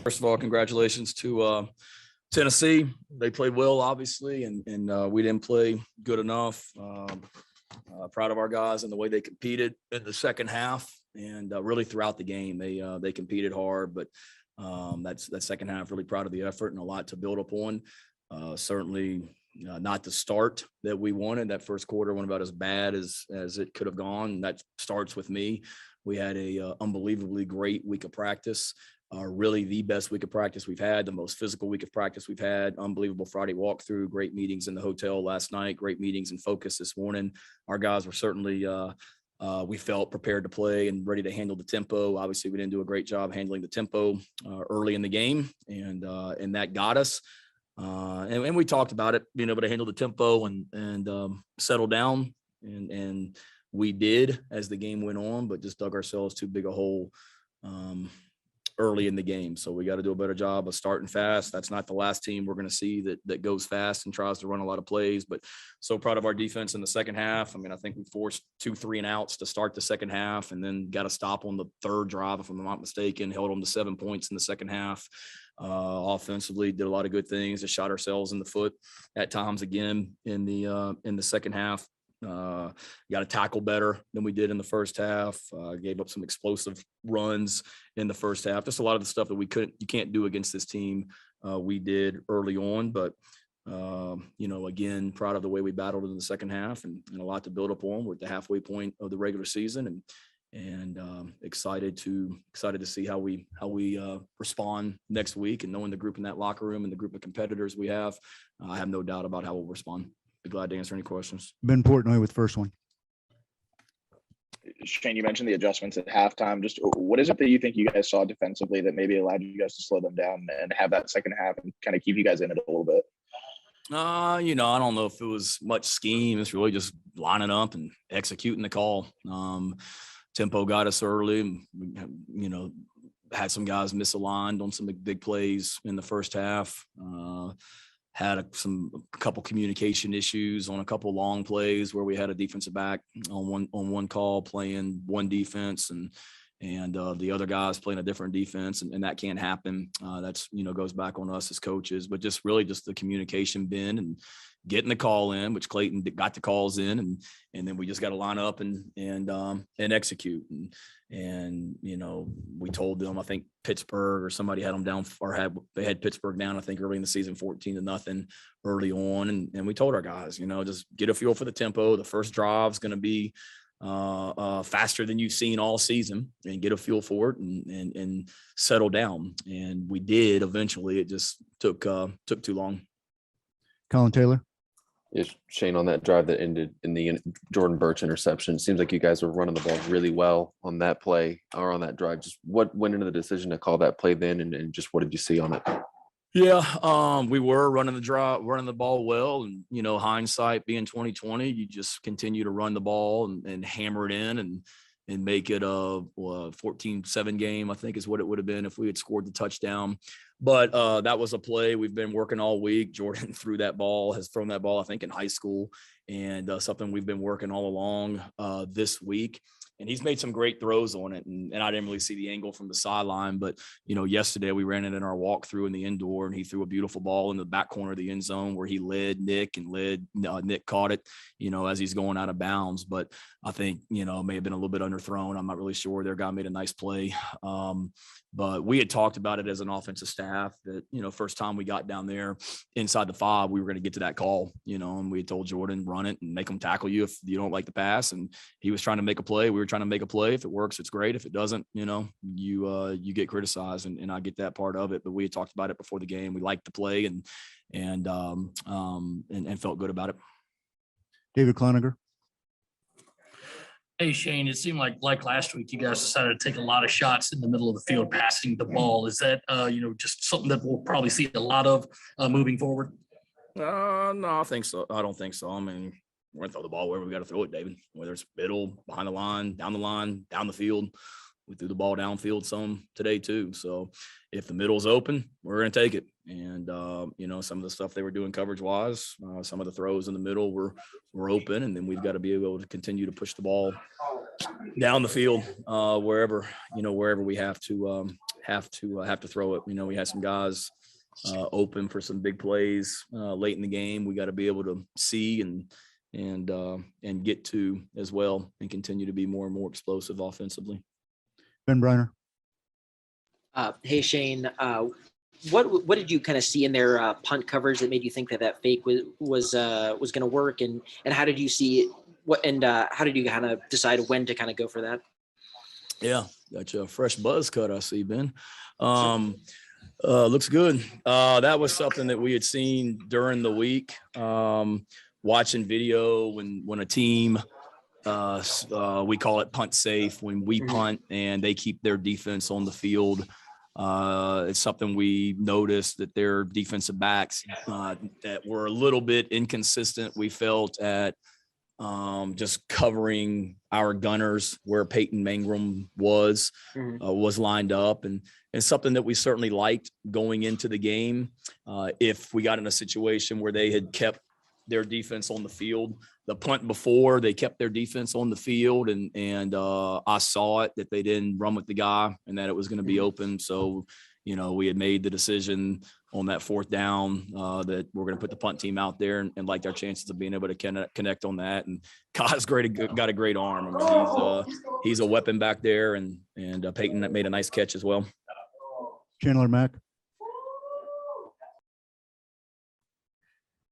First of all, congratulations to Tennessee. They played well, obviously, and we didn't play good enough. Proud of our guys and the way they competed in the second half, and really throughout the game. They competed hard, but that second half, really proud of the effort and a lot to build upon. Certainly not the start that we wanted. That first quarter went about as bad as it could have gone. That starts with me. We had a unbelievably great week of practice. Really the best week of practice we've had, the most physical week of practice we've had. Unbelievable Friday walkthrough, great meetings in the hotel last night, great meetings and focus this morning. Our guys were certainly, we felt prepared to play and ready to handle the tempo. Obviously, we didn't do a great job handling the tempo early in the game, and that got us. And we talked about it, being able to handle the tempo and settle down, and we did as the game went on, but just dug ourselves too big a hole early in the game. So we got to do a better job of starting fast. That's not the last team we're going to see that goes fast and tries to run a lot of plays, but so proud of our defense in the second half. I mean, I think we forced 2 3-and-outs to start the second half, and then got a stop on the third drive, if I'm not mistaken, held them to 7 points in the second half. Offensively did a lot of good things, just shot ourselves in the foot at times again in the second half. Got to tackle better than we did in the first half. Gave up some explosive runs in the first half. Just a lot of the stuff that you can't do against this team. We did early on, but again, proud of the way we battled in the second half, and a lot to build upon. We're at the halfway point of the regular season, and excited to see how we respond next week, and knowing the group in that locker room and the group of competitors we have, I have no doubt about how we'll respond. Be glad to answer any questions. Ben Portnoy with the first one. Shane, you mentioned the adjustments at halftime. Just what is it that you think you guys saw defensively that maybe allowed you guys to slow them down and have that second half and kind of keep you guys in it a little bit? I don't know if it was much scheme. It's really just lining up and executing the call. Tempo got us early. Had some guys misaligned on some big plays in the first half. Had a couple communication issues on a couple long plays where we had a defensive back on one call playing one defense and the other guys playing a different defense, and that can't happen. That's goes back on us as coaches, but just the communication bin and getting the call in, which Clayton got the calls in, and then we just got to line up and execute. And we told them, I think Pittsburgh or somebody had them down, or they had Pittsburgh down, I think early in the season, 14-0 early on. And we told our guys, just get a feel for the tempo. The first drive is going to be faster than you've seen all season, and get a feel for it and settle down. And we did eventually. It just took too long. Colin Taylor. Yes, Shane, on that drive that ended in the Jordan Burch interception, it seems like you guys were running the ball really well on that play or on that drive. Just what went into the decision to call that play then, and just what did you see on it? Yeah, we were running the ball well, and hindsight being 2020, you just continue to run the ball and hammer it in and make it a 14-7 game, I think is what it would have been if we had scored the touchdown. But that was a play we've been working all week. Jordan has thrown that ball, I think, in high school, and something we've been working all along this week. And he's made some great throws on it. And I didn't really see the angle from the sideline, but, yesterday we ran it in our walkthrough in the indoor, and he threw a beautiful ball in the back corner of the end zone where he led Nick, and Nick caught it, as he's going out of bounds. But I think, may have been a little bit underthrown. I'm not really sure. Their guy made a nice play. But we had talked about it as an offensive staff that, first time we got down there inside the 5, we were going to get to that call, and we had told Jordan, run it and make them tackle you if you don't like the pass. And he was trying to make a play. We were trying to make a play. If it works, it's great. If it doesn't, you get criticized, and I get that part of it. But we had talked about it before the game. We liked the play and felt good about it. David Cloninger. Hey, Shane, it seemed like last week, you guys decided to take a lot of shots in the middle of the field, passing the ball. Is that, just something that we'll probably see a lot of moving forward? No, I think so. I don't think so. I mean, we're going to throw the ball wherever we got to throw it, David, whether it's middle, behind the line, down the field. We threw the ball downfield some today too. So if the middle's open, we're going to take it. And, some of the stuff they were doing coverage wise, some of the throws in the middle were open. And then we've got to be able to continue to push the ball down the field wherever we have to have to throw it. We had some guys open for some big plays late in the game. We got to be able to see and get to as well and continue to be more and more explosive offensively. Ben Briner. Hey, Shane, what did you kind of see in their punt coverage that made you think that fake was going to work, and how did you see it? How did you kind of decide when to kind of go for that? Yeah, got you a fresh buzz cut, I see, Ben. Looks good. That was something that we had seen during the week. Watching video when a team, we call it punt safe, when we punt and they keep their defense on the field. It's something we noticed that their defensive backs that were a little bit inconsistent. We felt at just covering our gunners where Peyton Mangrum was lined up, and something that we certainly liked going into the game. If we got in a situation where they had kept their defense on the field, the punt before they kept their defense on the field, and I saw it that they didn't run with the guy and that it was going to be open. So, we had made the decision on that fourth down that we're going to put the punt team out there and liked our chances of being able to connect on that. And God's got a great arm. I mean, he's a weapon back there, and Peyton made a nice catch as well. Chandler Mack.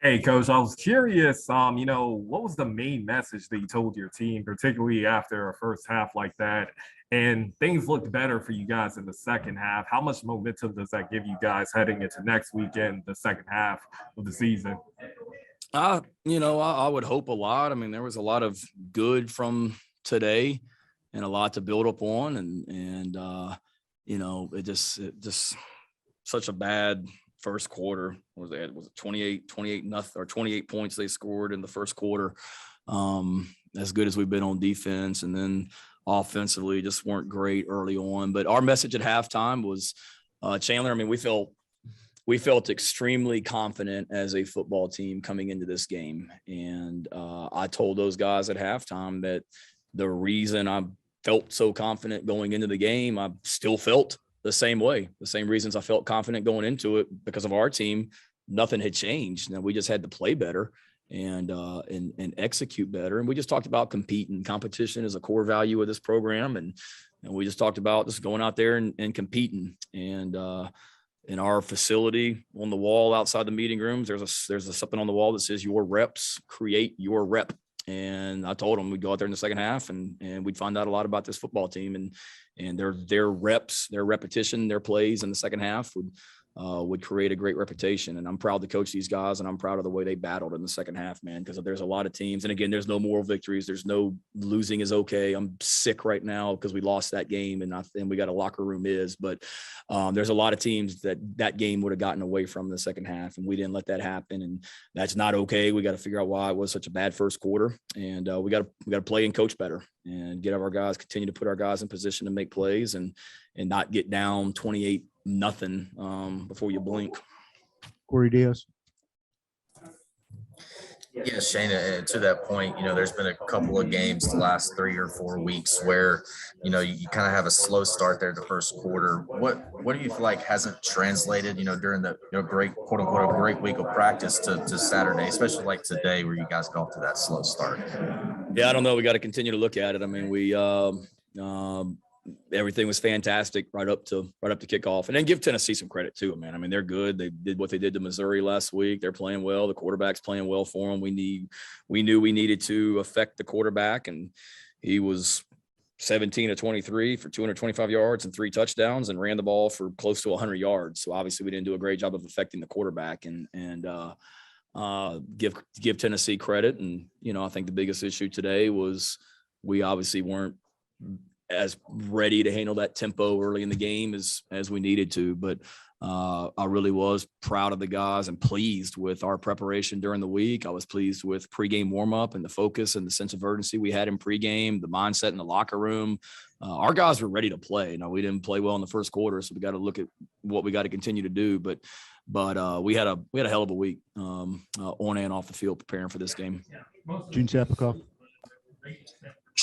Hey, Coach, I was curious, what was the main message that you told your team, particularly after a first half like that, and things looked better for you guys in the second half? How much momentum does that give you guys heading into next weekend, the second half of the season? I would hope a lot. I mean, there was a lot of good from today and a lot to build up on. And it just such a bad first quarter. Was it 28 nothing, or 28 points they scored in the first quarter. As good as we've been on defense, and then offensively just weren't great early on. But our message at halftime was, Chandler, I mean, we felt extremely confident as a football team coming into this game. And I told those guys at halftime that the reason I felt so confident going into the game, I still felt the same way. The same reasons I felt confident going into it because of our team. Nothing had changed. Now we just had to play better and execute better. And we just talked about competing. Competition is a core value of this program. And we just talked about just going out there and competing. And in our facility on the wall outside the meeting rooms, there's something on the wall that says your reps create your rep. And I told them we'd go out there in the second half and we'd find out a lot about this football team and their reps, their repetition, their plays in the second half would create a great reputation. And I'm proud to coach these guys, and I'm proud of the way they battled in the second half, man, because there's a lot of teams. And again, there's no moral victories. There's no losing is okay. I'm sick right now because we lost that game and we got a locker room but there's a lot of teams that game would have gotten away from in the second half, and we didn't let that happen. And that's not okay. We got to figure out why it was such a bad first quarter. And we got to play and coach better and get our guys, continue to put our guys in position to make plays and not get down 28-0 before you blink. Corey Diaz. Yeah, Shane, to that point, there's been a couple of games the last 3 or 4 weeks where, you kind of have a slow start there the first quarter. What do you feel like hasn't translated, during the great, quote unquote, a great week of practice to Saturday, especially like today where you guys got to that slow start? Yeah, I don't know. We got to continue to look at it. I mean, we everything was fantastic right up to kickoff, and then give Tennessee some credit too, man. I mean, they're good. They did what they did to Missouri last week. They're playing well. The quarterback's playing well for them. We knew we needed to affect the quarterback, and he was 17 of 23 for 225 yards and 3 touchdowns and ran the ball for close to 100 yards. So obviously we didn't do a great job of affecting the quarterback and give Tennessee credit. And, I think the biggest issue today was we obviously weren't as ready to handle that tempo early in the game as we needed to. But I really was proud of the guys and pleased with our preparation during the week. I was pleased with pregame warmup and the focus and the sense of urgency we had in pregame, the mindset in the locker room. Our guys were ready to play. Now, we didn't play well in the first quarter, so we got to look at what we got to continue to do. But we had a hell of a week on and off the field preparing for this game. Gene Sapakoff.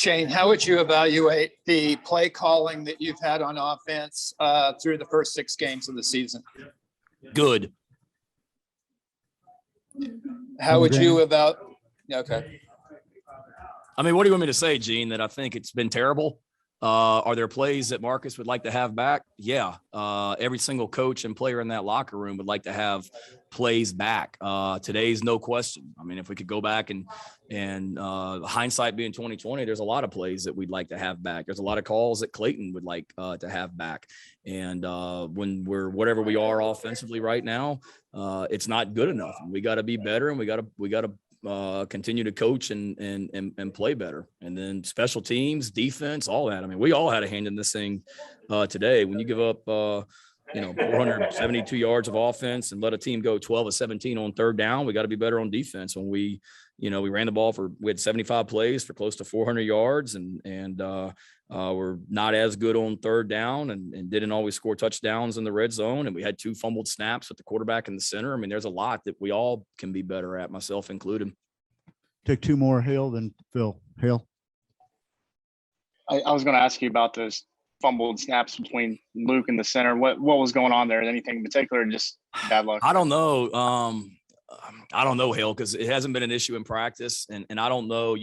Shane, how would you evaluate the play calling that you've had on offense through the first 6 games of the season? Good. How would you about? Okay. I mean, what do you want me to say, Gene? That I think it's been terrible? Are there plays that Marcus would like to have back? Yeah. Every single coach and player in that locker room would like to have plays back. Today's no question. I mean, if we could go back and hindsight being 2020, there's a lot of plays that we'd like to have back. There's a lot of calls that Clayton would like to have back. And when we're whatever we are offensively right now, it's not good enough. We got to be better, and we got to continue to coach and play better. And then special teams, defense, all that. I mean, we all had a hand in this thing today. When you give up, 472 yards of offense and let a team go 12 of 17 on third down, we got to be better on defense. When we ran the ball we had 75 plays for close to 400 yards and we're not as good on third down and didn't always score touchdowns in the red zone. And we had 2 fumbled snaps with the quarterback in the center. I mean, there's a lot that we all can be better at, myself included. Take 2 more. Hale, then Phil. Hale. I was going to ask you about those fumbled snaps between Luke and the center. What was going on there? Anything in particular, or just bad luck? I don't know. I don't know, Hale, because it hasn't been an issue in practice. And I don't know.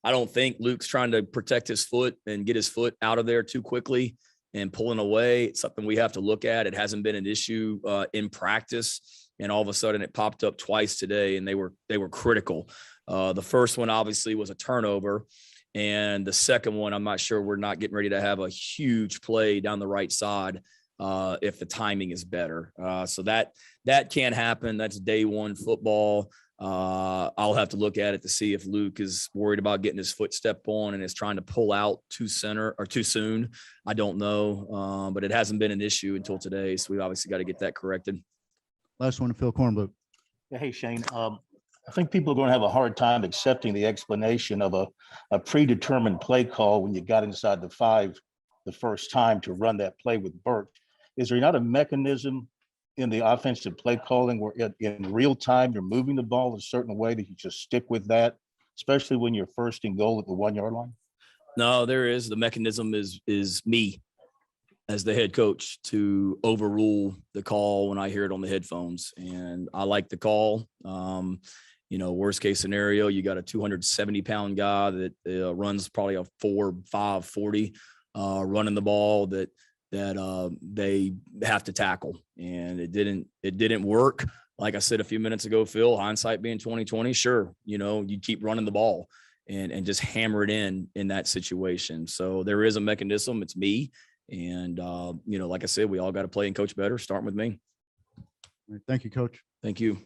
I don't think Luke's trying to protect his foot and get his foot out of there too quickly and pulling away. It's something we have to look at. It hasn't been an issue in practice. And all of a sudden it popped up twice today, and they were critical. The first one obviously was a turnover. And the second one, I'm not sure. We're not getting ready to have a huge play down the right side if the timing is better. So that can't happen. That's day one football. I'll have to look at it to see if Luke is worried about getting his foot stepped on and is trying to pull out too soon. I don't know. But it hasn't been an issue until today. So we obviously got to get that corrected. Last one, Phil Kornbluth. Hey, Shane. I think people are going to have a hard time accepting the explanation of a predetermined play call when you got inside the 5 the first time to run that play with Burke. Is there not a mechanism in the offensive play calling where in real time you're moving the ball a certain way that you just stick with that, especially when you're first and goal at the 1-yard line? No, there is. The mechanism is me as the head coach to overrule the call when I hear it on the headphones. And I like the call. Worst case scenario, you got a 270-pound guy that runs probably a 4.5 40 running the ball that they have to tackle. And it didn't work. Like I said a few minutes ago, Phil, hindsight being 2020, sure, you keep running the ball and just hammer it in that situation. So there is a mechanism. It's me. And, like I said, we all got to play and coach better, starting with me. Thank you, Coach. Thank you.